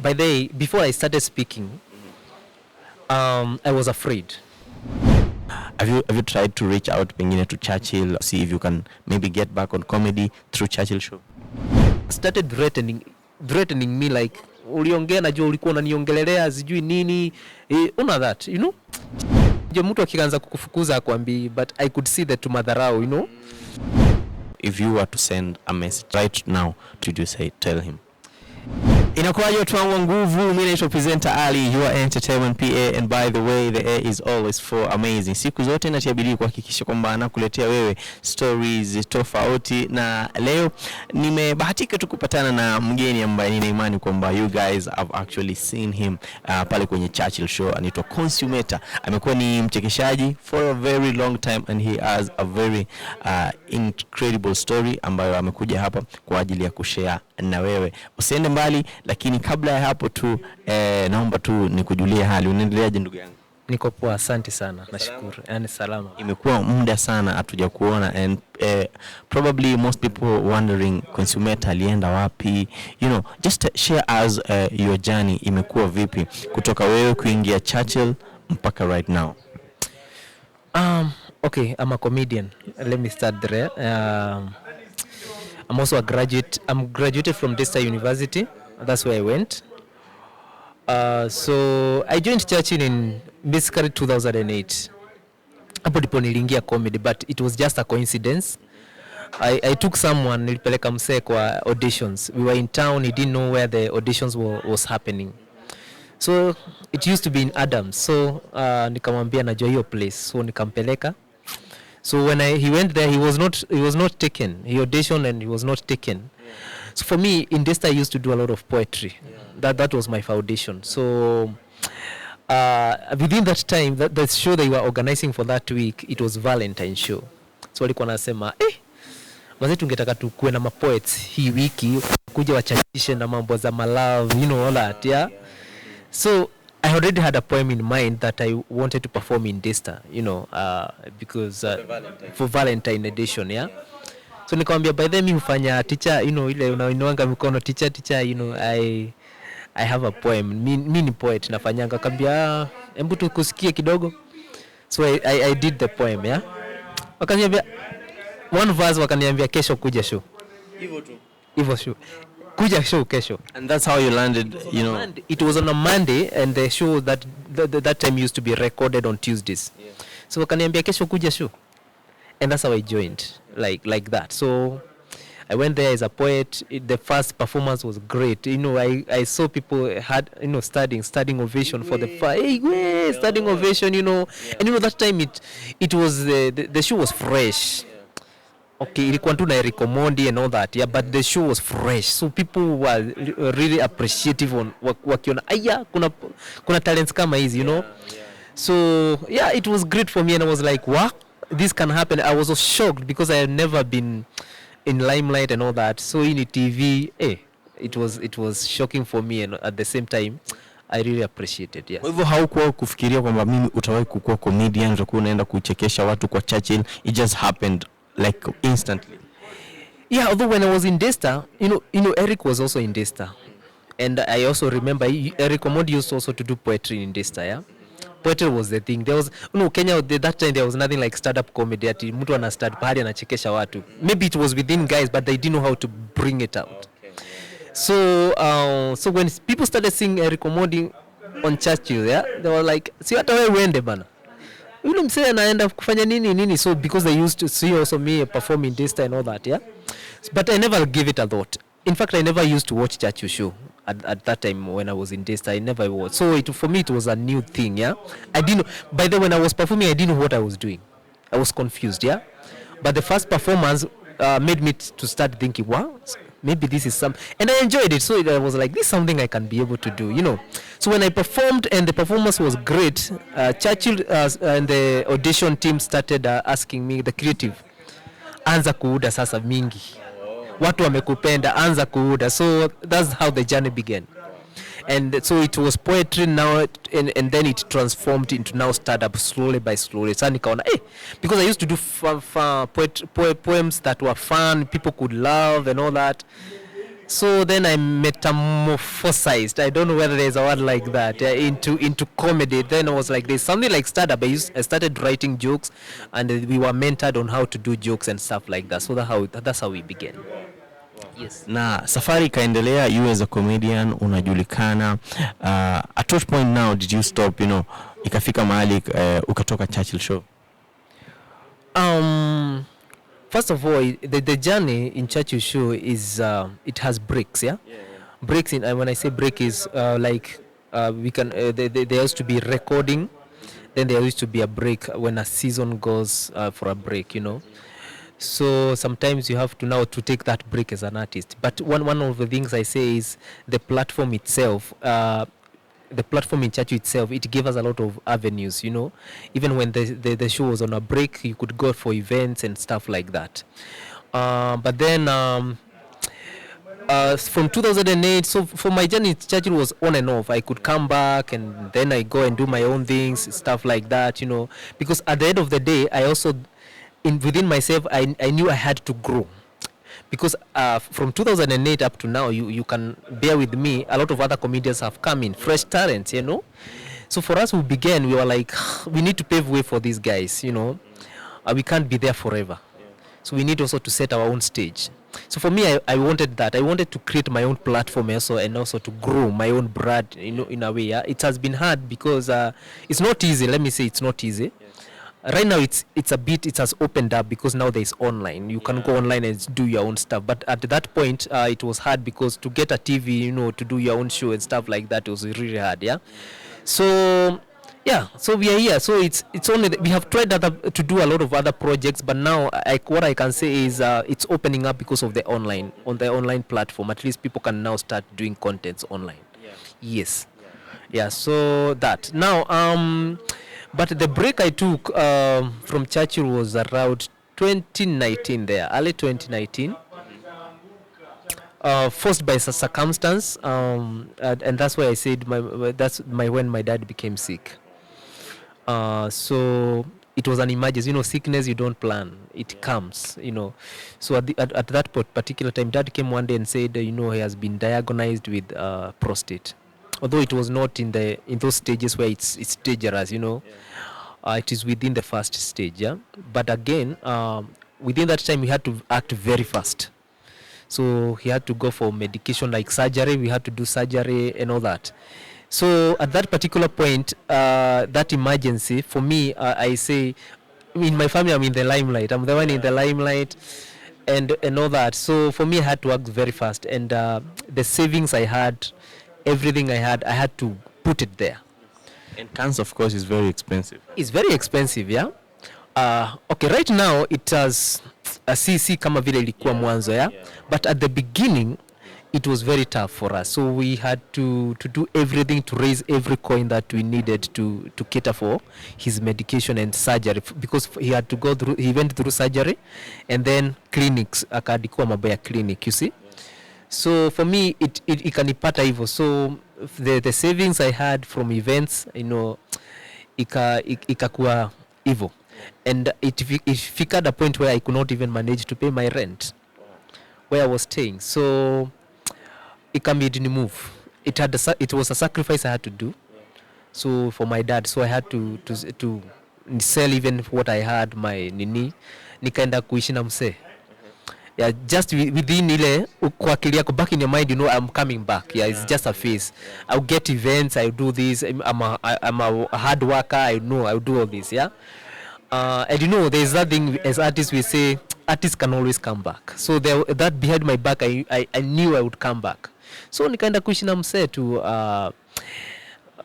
by the way, before I started speaking, I was afraid. Have you tried to reach out pengine to Churchill, see if you can maybe get back on comedy through Churchill show? Started threatening me like, uliongea najua ulikuwa unaniongelelea sijui nini, una that, you know? Jo mtu akianza kukufukuza akwambi, but I could see that to madharau, you know? If you were to send a message right now, what would you say? Tell him. Inakuwaje watu wangu nguvu, mimi naitwa presenter Ali, your entertainment PA, and by the way the air is always for amazing. Siku zote natabidi kuhakikisha kwamba anakuletea wewe stories tofauti, na leo nimebahatika tu kupatana na mgeni ambaye nina imani kwamba you guys have actually seen him pale kwenye Churchill show. Anaitwa CONSUMATOR. Amekuwa ni mchekeshaji for a very long time and he has a very incredible story ambayo amekuja hapa kwa ajili ya kushare na wewe. Usiende mbali, lakini kabla ya hapo tu naomba tu nikujulie hali. Unaendeleaje ndugu yangu? Niko poa, asante sana. Nashukuru. Yaani salama. Imekuwa muda sana hatuja kuona, and probably most people wondering CONSUMATOR alienda wapi. You know, just share us your journey, imekuwa vipi kutoka wewe kuingia Churchill mpaka right now? Okay, I'm a comedian. Let me start there. I'm also a graduate. I'm graduated from Desta University. That's where I went. So I joined Churchill in basically 2008. Hapo ndipo niliingia comedy, but it was just a coincidence. I took someone, nilipeleka msee kwa auditions. We were in town, he didn't know where the auditions was happening. So it used to be in Adams. So nikamwambia najua hiyo place. So nikampeleka. So when he went there, he was not taken. He auditioned and he was not taken. So for me, in Desta, I used to do a lot of poetry. That was my foundation. So within that time, the show they were organizing for that week, it was Valentine show. So walikuwa nasema, maze tungetaka tukue na mapoets hii wiki, kuja wachachishe na mambo za malove, you know, all that, yeah? So I already had a poem in mind that I wanted to perform in Desta, you know, because for Valentine edition, yeah. So nikamwambia by then mimi hufanya teacher, you know, ile unaoinanga mikono teacher, you know, I have a poem. Mimi ni poet nafanyanga, akambia hebu tukusikie kidogo. So I did the poem, yeah. Wakaniambia one verse, wakaniambia kesho kuja show. Hivyo show. Kuja show kesho. And that's how you landed, you know. It was on a Monday, and the show that time used to be recorded on Tuesdays. Yeah. So wakaniambia kesho kuja show. And that's how I joined, like that. So I went there as a poet. The first performance was great. You know, I saw people had, you know, standing ovation for the standing ovation, you know. Yeah. And you know, that time it was the show was fresh. Okay, ilikuwa tu na Eric Omondi and all that, yeah, but the show was fresh. So people were really appreciative on wakiona kuna talents kama hizi, you know. Yeah. So yeah, it was great for me, and I was like, wow, this can happen. I was so shocked because I had never been in limelight and all that. So in the TV, it was shocking for me, and at the same time I really appreciated. Yes. Kwa hivyo haukuwa kufikiria kwamba mimi utawahi kuwa comedian, utakuwa unaenda kuchekesha watu kwa Churchill? It just happened like instantly. Yeah, although when I was in Desta, you know Eric was also in Desta. And I also remember Eric Omondi used also to do poetry in Desta, yeah. Poetry was the thing. There was, you know, Kenya that time there was nothing like stand-up comedy. Ati mtu ana start pahali anachekesha watu. Maybe it was within guys, but they didn't know how to bring it out. Okay, yeah. So when people started seeing Eric Omondi on Churchill, yeah, they were like, si hata wewe uende bana. Yule msee anaenda kufanya nini. So because they used to see also me perform in Desta and all that, yeah. But I never give it a thought. In fact, I never used to watch Churchill show at that time when I was in Desta. I never watched. So for me it was a new thing, yeah. I didn't. By the way, when I was performing, I didn't know what I was doing. I was confused, yeah. But the first performance made me to start thinking, wow, maybe this is some, and I enjoyed it. So I was like, this is something I can be able to do, you know. So when I performed and the performance was great, Churchill and the audition team started asking me, the creative, anza kuuda sasa mingi. Watu wamekupenda, anza kuuda. So that's how the journey began. And so it was poetry now, and then it transformed into now stand-up slowly by slowly. So nikaona, because I used to do poems that were fun, people could love and all that. So then I metamorphosized. I don't know whether there's a word like that. Into comedy. Then I was like, there's something like stand-up. I started writing jokes, and we were mentored on how to do jokes and stuff like that. So that's how we began. Yes. Na safari ikaendelea, you as a comedian unajulikana. At what point now did you stop, ikafika mahali ukatoka Churchill show? First of all, the journey in Churchill show is it has breaks, yeah. Breaks in when I say break is like we can there used to be recording, then there used to be a break when a season goes for a break, So sometimes you have to now to take that break as an artist. But one of the things I say is the platform itself. The platform in Churchill itself, it gave us a lot of avenues, Even when the show was on a break, you could go for events and stuff like that. But then from 2008, so for my journey, Churchill was on and off. I could come back and then I go and do my own things, stuff like that, Because at the end of the day, I also, within myself, I knew I had to grow. Because from 2008 up to now, you can bear with me, a lot of other comedians have come in, fresh talents, So for us who began, we were like, we need to pave way for these guys, we can't be there forever. So we need also to set our own stage. So for me, I wanted that. I wanted to create my own platform also, and also to grow my own brand, in a way. Yeah? It has been hard because it's not easy. Let me say it's not easy. Right now it has opened up because now there's online. You can go online and do your own stuff. But at that point, it was hard because to get a TV, to do your own show and stuff like that, it was really hard. Yeah. So we are here. So it's only we have tried to do a lot of other projects, but now what I can say is it's opening up because of the online platform. At least people can now start doing contents online. Yes. Yeah. So that now but the break I took from Churchill was around 2019 there, early 2019. Forced by circumstance, and that's why I said when my dad became sick. So it was an emergency, sickness you don't plan, it comes, So at that particular time, Dad came one day and said, he has been diagnosed with prostate. Although it was not in those stages where it's dangerous, it is within the first stage, yeah. But again, within that time, we had to act very fast. So he had to go for medication like surgery. We had to do surgery and all that. So at that particular point, that emergency for me, I say, in my family, I'm in the limelight. I'm the one in the limelight, and all that. So for me, I had to act very fast, and the savings I had. Everything I had to put it there. And cancer, of course, is very expensive. It's very expensive, yeah. Okay, right now it has a CC kama vile ilikuwa mwanzo, yeah. But at the beginning, it was very tough for us. So we had to do everything to raise every coin that we needed to cater for his medication and surgery, because he went through surgery and then clinics, akadikuwa mambo ya clinic, you see. So for me, it ikanipata hivyo. So the savings I had from events, ikakuwa hivyo. And it figured a point where I could not even manage to pay my rent where I was staying. So it made me move. It was a sacrifice I had to do. So for my dad, so I had to sell even what I had, my nini, nikaenda kuishi na msee. Yeah, just within ile kwa akili yako, back in your mind, I'm coming back. Yeah, it's just a phase. I'll get events, I'll do this. I'm a hard worker. I'll do all this. Yeah, and there's that thing as artists we say, artists can always come back. So that behind my back, I knew I would come back. So nikaenda kuishi na msee to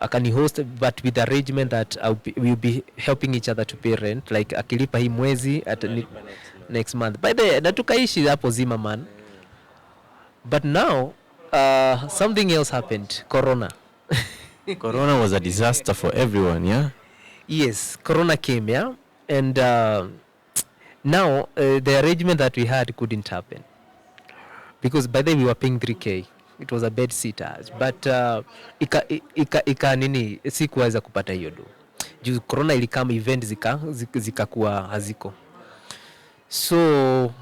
akani host, but with the arrangement that we'll be helping each other to pay rent, like akilipa hii mwezi at next month. By the way, na tukaishi hapo zima man. But now something else happened. Corona. Corona was a disaster for everyone, yeah? Yes, Corona came, yeah? And now the arrangement that we had couldn't happen. Because by then we were paying 3K. It was a bed sitters. But nini sikuweza kupata hiyo do. Juu Corona ilikama, event zikakuwa haziko. So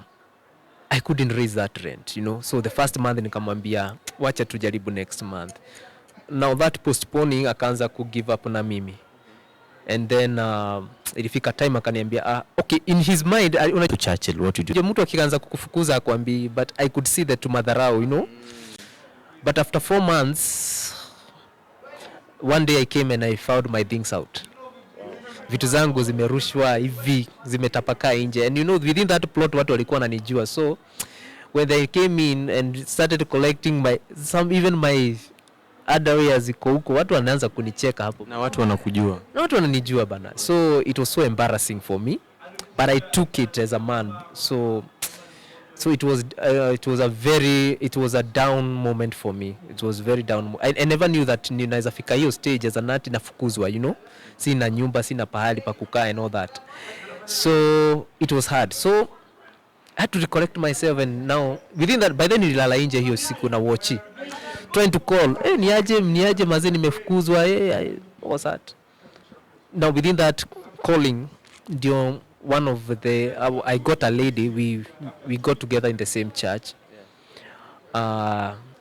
I couldn't raise that rent, you know. So the first month nikamwambia wacha tujaribu next month. Now that postponing akaanza ku give up na mimi. And then ilifika time akaniambia okay, in his mind to Churchill, what you do? Mtu akianza kukufukuza akwambi, but I could see that madharau, you know. But after 4 months, one day I came and I found my things out. Vitu zangu zimerushwa hivi, zimetapakaa nje. And you know, within that plot watu walikuwa wananijua. So when they came in and started collecting even my other areas ziko huko, watu wanaanza kunicheka hapo. Na watu wanakujua. Na watu wananijua bana. So it was so embarrassing for me, but I took it as a man. So it was a down moment for me. It was very down. I never knew that ninaweza fika hiyo stage as an artist nafukuzwa, you know. Sina nyumba, sina pahali pa kukaa and all that. So it was hard. So I had to recollect myself, and now within that, by then nililala nje hiyo siku na watchi trying to call, niaje mazee nimefukuzwa, what's that? Now within that calling, ndio one of the I got a lady, we got together in the same church.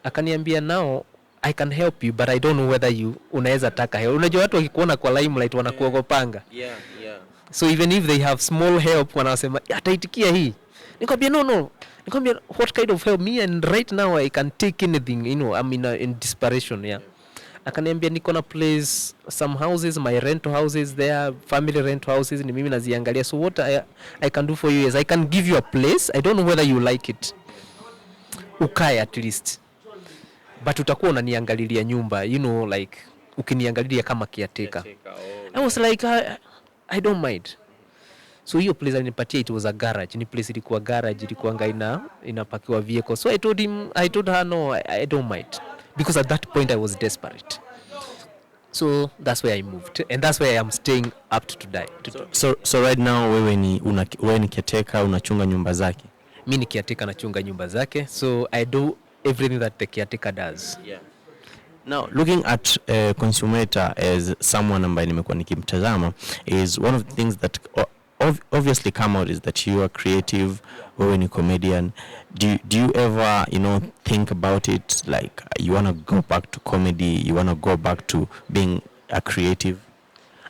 Akaniambia, now I can help you, but I don't know whether you unaweza taka help. Unajua watu wakikuona kwa limelight wanakuogopanga. Yeah. So even if they have small help, wanasema ataitikia hii. Nikamwambia no. Nikamwambia, what kind of help? Me, and right now I can take anything, you know. I'm in desperation, yeah. Akaniambia niko na place, some houses, my rental houses there, family rental houses, ni mimi naziangalia. So what I can do for you is I can give you a place. I don't know whether you like it. Ukae at least. But utakuwa unaniangalilia nyumba, you know, like ukiniangalilia kama caretaker. I was like, I don't mind. So hiyo place alinipatia, it was a garage. Ni place ilikuwa garage, ilikuwa inapakiwa vehicle. So I told her no, I don't mind. Because at that point I was desperate. So that's where I moved, and that's where I am staying up to today. So right now wewe ni caretaker, unachunga nyumba zake? Mimi ni caretaker, nachunga nyumba zake. So I do everything that the caretaker does. Yeah. Now looking at CONSUMATOR as someone ambaye nimekuwa nikimtazama, is one of the things that obviously come out is that you are creative, wewe ni comedian. Do you ever, you know, think about it, like you want to go back to comedy, you want to go back to being a creative?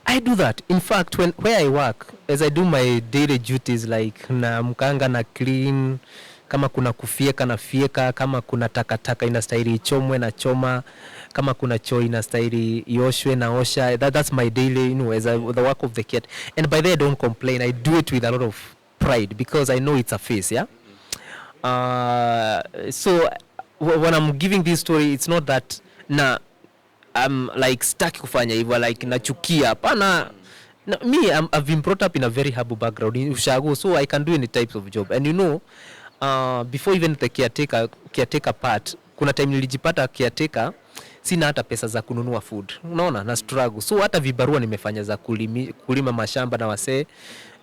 I do that. In fact, where I work, as I do my daily duties, like na mkanga na clean, kama kuna kufieka na fieka, kama kuna takataka inastahili ichomwe na choma, kama kuna choo inastahili ioshwe na osha. That's my daily, you know, as the work of the cat. And by the way, I don't complain. I do it with a lot of pride because I know it's a face, yeah. So when I'm giving this story, it's not that I'm like stuck kufanya hivyo, like nachukia. Hapana. Me, I've been brought up in a very humble background in Ushago, so I can do any types of job. And you know, before even the caretaker part, kuna time nilijipata caretaker, sina hata pesa za kununua food. Unaona, na struggle. So hata vibarua nimefanya za kulima mashamba na wasee.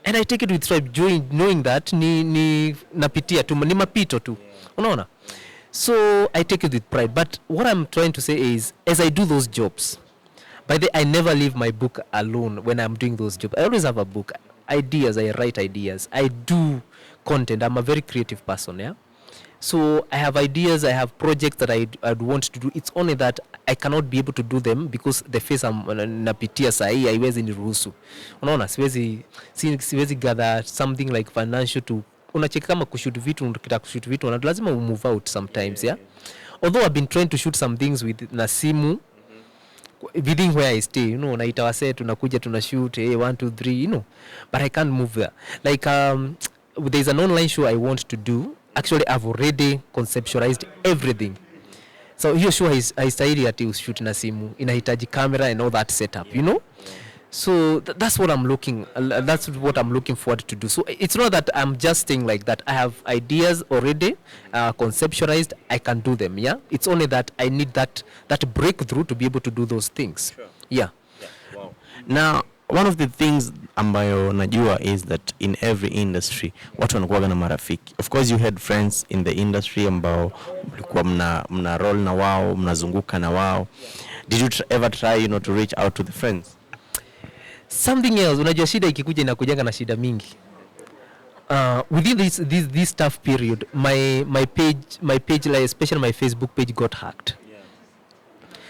And I take it with pride, knowing that ni napitia tu, ni mapito tu. Unaona? So I take it with pride. But what I'm trying to say is, as I do those jobs, I never leave my book alone when I'm doing those jobs. I always have a book. Ideas, I write ideas. I do content. I'm a very creative person, yeah? So I have ideas, I have projects that I'd want to do. It's only that I cannot be able to do them because the face napitia sahi haiwezi niruhusu. Unaona, siwezi gather something like financial to unacheka kama kushoot vitu, unataka kushoot vitu na lazima move out sometimes, yeah. Although I've been trying to shoot some things with Nasimu within where I stay, you know, naita wase tunakuja tunashoot 1 2 3, you know, but I can't move there. Like there's an online show I want to do. Actually, I've already conceptualized everything. So hiyo show haistahili ati ushoot na simu, inahitaji camera and all that setup, you know. So that's what I'm looking forward to do. So it's not that I'm just saying like that. I have ideas already conceptualized. I can do them. Yeah. It's only that I need that breakthrough to be able to do those things. Sure. Yeah. Wow. Now, one of the things ambayo najua is that in every industry watu wanakuwa na marafiki. Of course you had friends in the industry ambao mlikuwa mna roll na wao, mnazunguka na wao. Did you ever try, you know, to reach out to the friends? Something else, unajua shida ikikuja inakujanga na shida mingi. within this tough period, my page like especially my Facebook page got hacked.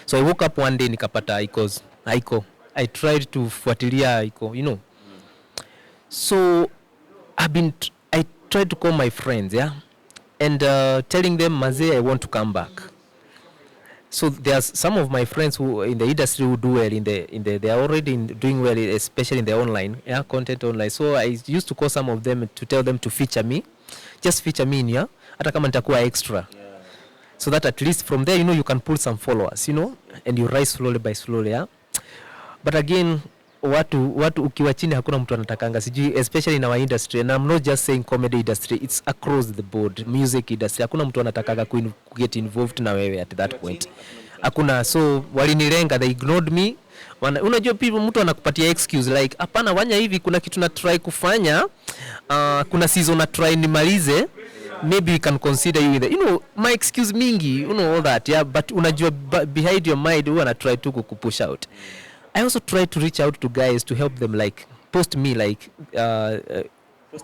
So I woke up one day nikapata iko I tried to fuatilia iko, you know. So I tried to call my friends, yeah, and telling them, Maze, I want to come back. So there's some of my friends who in the industry who do well they are already doing well, especially in the online, yeah, content online. So I used to call some of them to tell them to feature me, just feature me in, yeah, hata kama nitakuwa extra, so that at least from there, you know, you can pull some followers, you know, and you rise slowly by slowly, yeah. But again, watu ukiwa chini hakuna mtu anatakanga, sijui, especially in our industry, and I'm not just saying comedy industry, it's across the board, music industry, hakuna mtu anatakanga get involved na wewe at that point, hakuna. So walinilenga, they ignored me. Unajua people, mtu anakupatia excuse like, hapana, wanya hivi, kuna kitu na try kufanya, kuna season na try nimalize, maybe we can consider you in the, you know, my excuse mingi, you know, all that, yeah. But unajua behind your mind huwa na try to kupush out. I also try to reach out to guys to help them, like post me like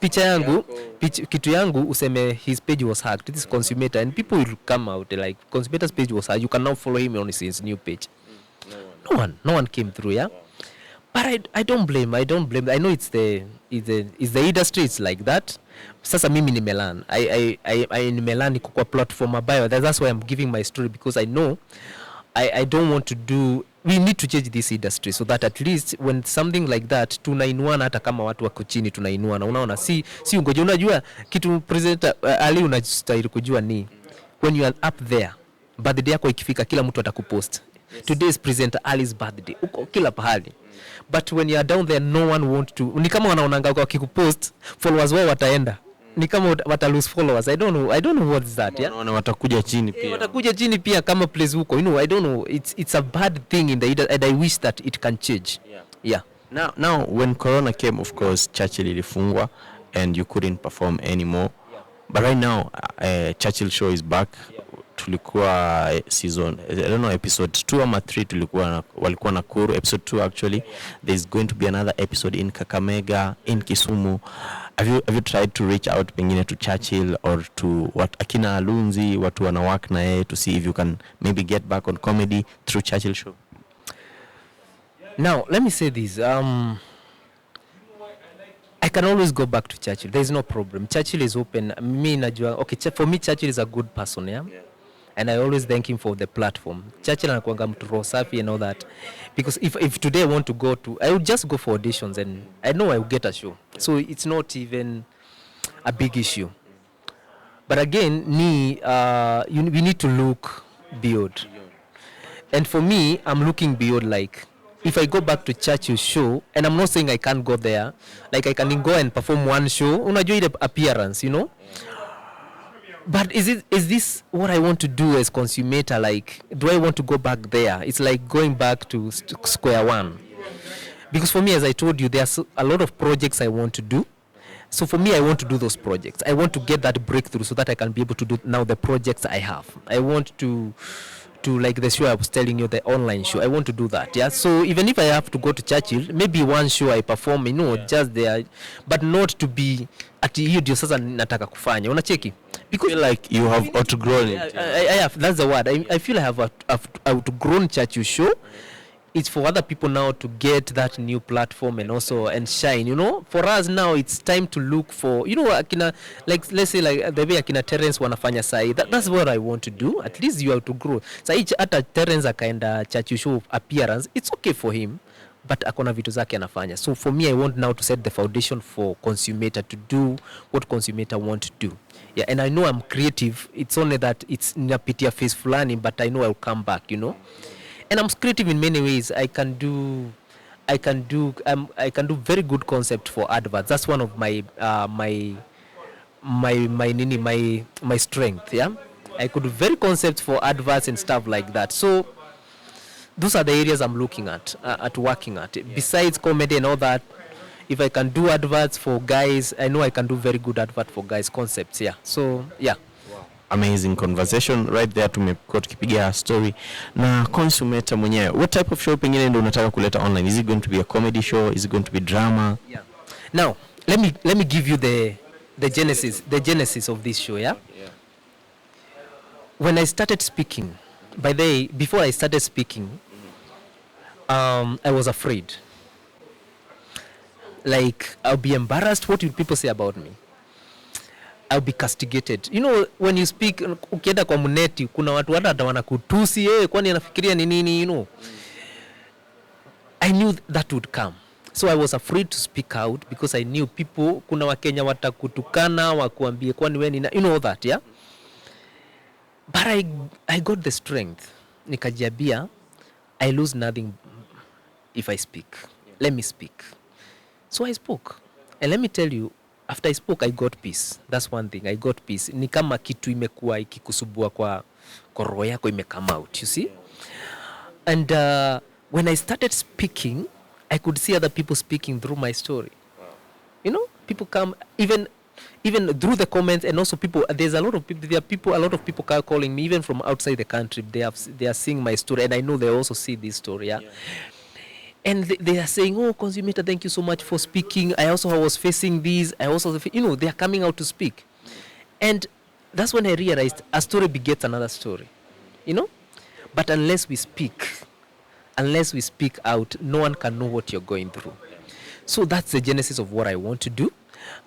picha yangu, kitu yangu useme his page was hacked, this is Consumator, and people will come out like Consumator's page was hacked, you can now follow him on his new page. No one came through, yeah. But I don't blame. I know it's the industry, it's like that. Sasa mimi nimelan. I nimelan niko kwa platform ambayo, that's why I'm giving my story, because I know I don't want to do, we need to change this industry so that at least when something like that tunainuana, hata kama watu wako chini tunainuana, unaona, si ungoje. Unajua kitu President Ali unastahili kujua ni when you are up there, birthday yako ikifika kila mtu atakupost. Today is President Ali's birthday, uko kila pahali. But when you are down there, no one want to, ni kama wanaonanga kwa kikupost, followers wao wataenda, ni kama wata lose followers. I don't know what is that, yeah. Watakuja chini pia. Watakuja chini pia kama place huko, you know. I don't know, it's a bad thing in the, and I wish that it can change. Yeah. Now when Corona came, of course, Churchill ilifungwa and you couldn't perform anymore. But right now, Churchill show is back. Tulikuwa season, I don't know, episode 2 ama 3 walikuwa Nakuru, episode 2 actually. There's going to be another episode in Kakamega, in Kisumu. Have you tried to reach out pengine to Churchill or to akina Alunzi, watu wana work na yeye, to see if you can maybe get back on comedy through Churchill show? Now, let me say this. I can always go back to Churchill. There's no problem. Churchill is open. Me najua, okay, for me Churchill is a good person, yeah? And I always thank him for the platform. Churchill anakuanga mtu roho safi and all that. Because if today I want to go to, I would just go for auditions and I know I will get a show. So it's not even a big issue. But again, we need to look beyond. And for me, I'm looking beyond, like, if I go back to Churchill's show, and I'm not saying I can't go there, like I can go and perform one show, unajua ile appearance, you know? But is this what I want to do as Consumator? Like, do I want to go back there? It's like going back to square one. Because for me, as I told you, there's a lot of projects I want to do. So for me, I want to do those projects. I want to get that breakthrough so that I can be able to do now the projects I have. I want to like the show I was telling you, the online show. I want to do that, yeah. So even if I have to go to Churchill, maybe one show I perform, you know, just there, but not to be at hiyo ndio sasa nataka kufanya. Unacheki? Because feel like you have outgrown it. I have, that's the word. I feel I have outgrown Churchill show. It's for other people now to get that new platform and also and shine, you know. For us now, it's time to look for, you know, akina, like, let's say like the way akina Terence wanafanya sai. That's what I want to do. At least you have to grow. So each ata Terence akaenda Churchill show appearance, it's okay for him, but akona vitu zake anafanya. So for me, I want now to set the foundation for Consumator to do what Consumator want to do. Yeah, and I know I'm creative. It's only that it's napitia phase fulani, but I know I'll come back, you know. And I'm creative in many ways. I can do very good concept for adverts. That's one of my strength. Yeah, I could do very concepts for adverts and stuff like that. So those are the areas I'm looking at working at. Besides comedy and all that, if I can do adverts for guys, I know I can do very good advert for guys concepts. Yeah. So yeah. Amazing conversation right there. Tumekuwa tukipiga story na Consumator mwenyewe. What type of show pengine ndio unataka kuleta online? Is it going to be a comedy show? Is it going to be drama? Yeah. Now, let me give you the the genesis of this show, yeah? Yeah. When I started speaking, before I started speaking, I was afraid. Like, I'll be embarrassed. What will people say about me? I'll be castigated. You know, when you speak, ukienda kwa mneti, kuna watu hata wanakutusi, kwani anafikiria ni nini, you know. I knew that would come. So I was afraid to speak out because I knew people, kuna Wakenya watakutukana, wakuambie kwani wewe ni, you know that, yeah? But I got the strength. Nikajiambia, I lose nothing if I speak. Let me speak. So I spoke. And let me tell you, after I spoke, I got peace. That's one thing. I got peace. Ni kama kitu imekuwa ikikusubua kwa roho yako come out, you see? And when I started speaking, I could see other people speaking through my story. Wow. You know, people come, even through the comments, and also people, there's a lot of people, a lot of people calling me, even from outside the country. They are seeing my story, and I know they also see this story, yeah? And they are saying, oh, Consumator, thank you so much for speaking. I was facing these. You know, they are coming out to speak. And that's when I realized a story begets another story, you know? But unless we speak out, no one can know what you're going through. So that's the genesis of what I want to do.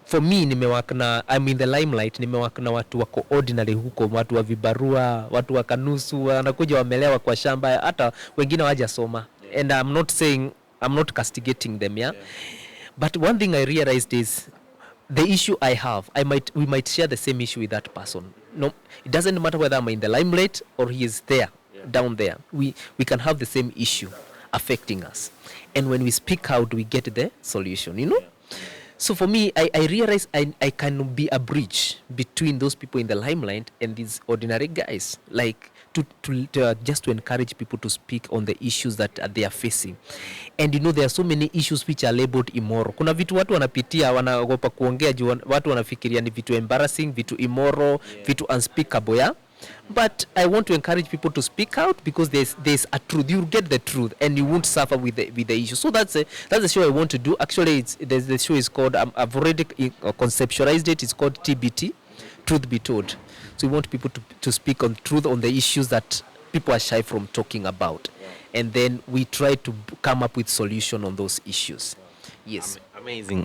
For me, I'm in the limelight, nimewaka na watu wako ordinary huko, watu wa vibarua, watu wa kanusu, wanakuja wamelewa kwa shamba, hata wengine hawajasoma. And I'm not castigating them, yeah? But one thing I realized is the issue I have, we might share the same issue with that person. No, it doesn't matter whether I'm in the limelight or he is there, down there. We can have the same issue affecting us. And when we speak out, we get the solution, you know? So for me, I realize I can be a bridge between those people in the limelight and these ordinary guys, like just to encourage people to speak on the issues that they are facing. And you know, there are so many issues which are labeled immoral. Kuna vitu watu wanapitia, wanaogopa kuongea juu watu wanafikiria ni vitu embarrassing, vitu immoral, vitu unspeakable, yeah? But I want to encourage people to speak out because there's a truth. You get the truth and you won't suffer with the issue. So that's the show I want to do. Actually, the show is called, I've already conceptualized it. It's called TBT, Truth Be Told. So we want people to speak on truth on the issues that people are shy from talking about. And then we try to come up with solution on those issues. Yes.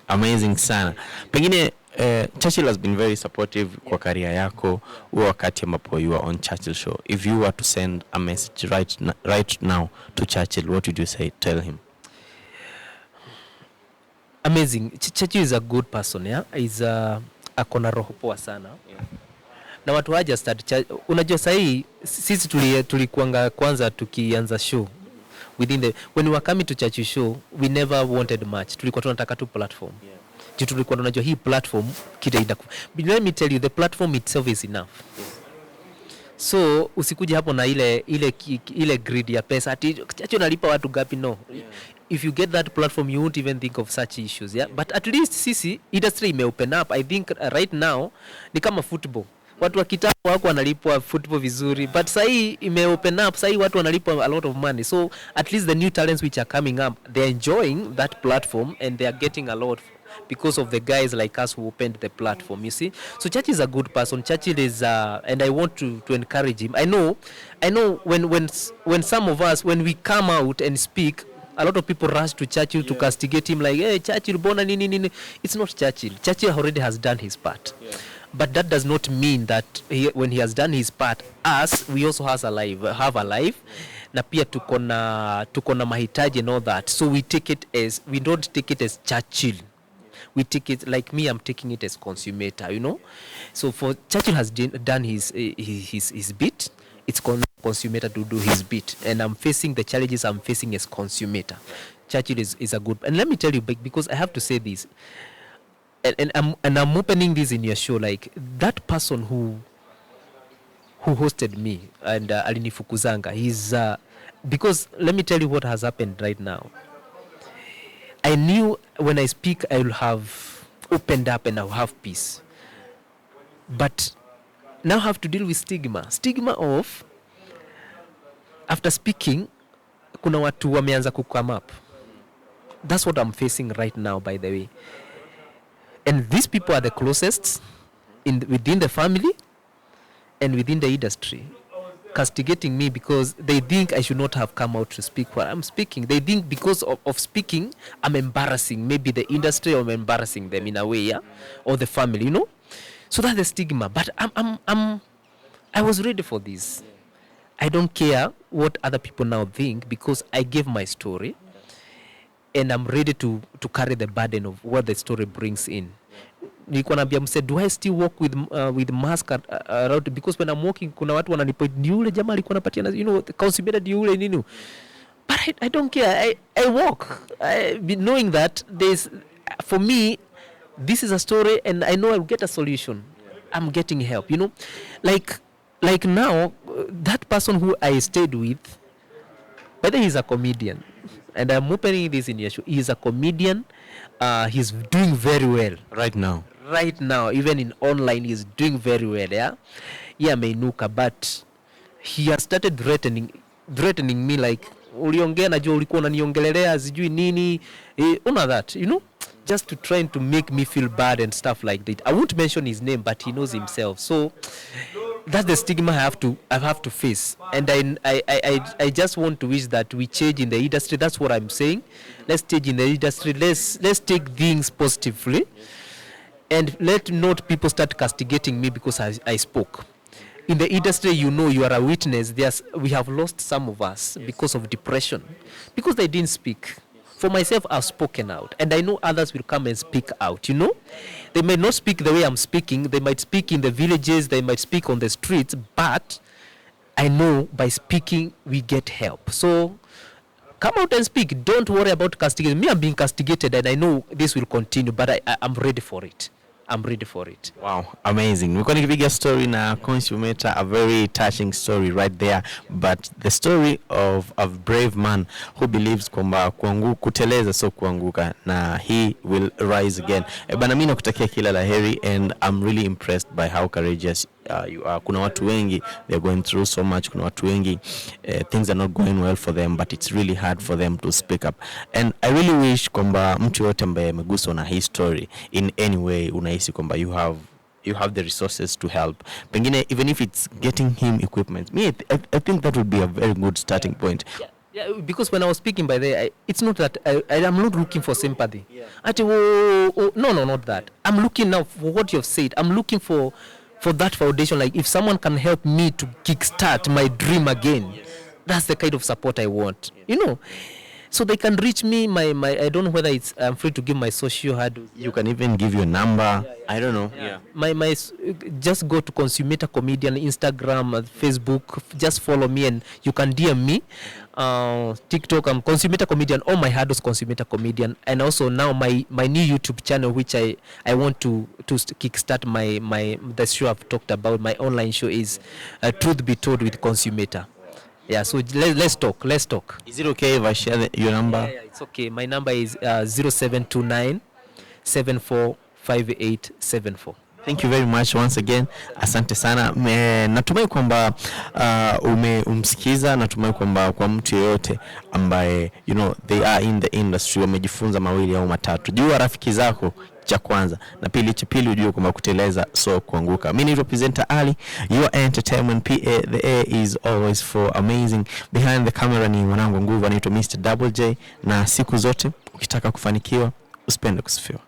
Amazing sana. Pengine Churchill has been very supportive kwa career yako wakati ambapo you are on Churchill show. If you were to send a message right now to Churchill, what would you say? Tell him. Amazing. Churchill is a good person, yeah? He's akona roho poa sana. Yeah. Na watu haja start unajua sahi sisi tulikuanga kwanza tukianza show when we were coming to Churchill show, we never wanted much. Tulikuwa tunataka tu platform. Yeah. Tulikuwa tunajua hii platform kitaida. But let me tell you, the platform itself is enough. Yes. So usikuja hapo na ile greed ya pesa ati Churchill unalipa watu gapi, no. Yeah. If you get that platform, you won't even think of such issues, yeah? But at least sisi industry ime open up. I think right now ni kama football. Watu wa kitambo wako wanalipwa football vizuri, but sahi ime open up, sahi watu wanalipwa a lot of money. So at least the new talents which are coming up, they're enjoying that platform and they are getting a lot because of the guys like us who opened the platform, you see. So Churchill is a good person. Churchill is and I want to encourage him. I know when some of us, when we come out and speak, a lot of people rush to Churchill to castigate him like, hey, Churchill, bona nini. It's not Churchill. Churchill already has done his part. Yeah. But that does not mean that when he has done his part, we also have a life. Na pia tuko na mahitaji and all that. So we don't take it as Churchill. We take it, like me, I'm taking it as consumator, you know. So for Churchill has done his bit, it's consumator to do his bit. And I'm facing the challenges I'm facing as consumator. Churchill is a good, and let me tell you, because I have to say this, and I'm opening this in your show, like that person who hosted me and alinifukuzanga, he's because let me tell you what has happened right now. I knew when I speak I will have opened up and I'll have peace, but now I have to deal with stigma of after speaking kuna watu wameanza come up. That's what I'm facing right now, by the way. And these people are the closest within the family and within the industry, castigating me because they think I should not have come out to speak what I'm speaking. They think because of speaking, I'm embarrassing maybe the industry, or I'm embarrassing them in a way, yeah, or the family, So that's the stigma. But I was ready for this. I don't care what other people now think because I gave my story, and I'm ready to carry the burden of what the story brings in. Nilikuwa naambia mse, do I still walk with mask around? Because when I'm walking, kuna watu wananipoint, ni yule jamaa alikuwa anapatia, consumator ni yule nini. But I don't care. I walk, knowing that for me, this is a story, and I know I'll get a solution. I'm getting help, Like now, that person who I stayed with, whether he's a comedian, and I'm opening this in your show, he's a comedian. He's doing very well right now, even in online, he's doing very well. Ameinuka, but he has started threatening me, like, uliongea najua ulikuwa unaniongelelea sijui nini, that, just to trying to make me feel bad and stuff like that. I won't mention his name, but he knows himself. So that's the stigma I have to face. And I just want to wish that we change in the industry. That's what I'm saying. Let's change in the industry. Let's take things positively, and let not people start castigating me because I spoke. In the industry, you are a witness. We have lost some of us because of depression, because they didn't speak. For myself, I've spoken out, and I know others will come and speak out, They may not speak the way I'm speaking. They might speak in the villages. They might speak on the streets. But I know by speaking, we get help. So come out and speak. Don't worry about castigating. Me, I'm being castigated, and I know this will continue, but I'm ready for it. I'm ready for it. Wow, amazing. We're going to give you a story now, Consumator, a very touching story right there. But the story of a brave man who believes kwamba kuteleza so kuanguka na he will rise again. Bana, mimi nakutakia kila laheri, and I'm really impressed by how courageous you are. Kuna watu wengi, they're going through so much. Kuna watu wengi, things are not going well for them, but it's really hard for them to speak up. And I really wish kwamba mtu yote ambaye ameguswa na hii story in any way, unahisi kwamba you have the resources to help. Pengine even if it's getting him equipment, I think that would be a very good starting point. Yeah, because when I was speaking by there, it's not that I'm not looking for sympathy. No, not that. I'm looking now for what you've said. I'm looking for that foundation. Like, if someone can help me to kickstart my dream again, that's the kind of support I want. So they can reach me. My I don't know whether I'm free to give my social handles. You can even give your number. I don't know. Yeah. My just go to CONSUMATOR Comedian, Instagram, Facebook. Just follow me, and you can DM me. TikTok, I'm CONSUMATOR Comedian. All my handles CONSUMATOR Comedian, and also now my new YouTube channel, which I want to kickstart the show I've talked about. My online show is Truth Be Told with CONSUMATOR. Yeah, so let's talk. Is it okay if I share your number? Yeah, it's okay. My number is 0729 745874. Thank you very much once again. Asante sana. Natumai kwamba umsikiza. Natumai kwamba kwa mtu yeyote ambaye they are in the industry, wamejifunza mawili au matatu. Jua rafiki zako, cha kwanza, na pili ujue kwamba kuteleza so kuanguka. Mimi ni representer Ali, your entertainment PA. The A is always for amazing. Behind the camera ni mwanangu nguvu anaitwa Mr. Double J, na siku zote ukitaka kufanikiwa usipende kusifiwa.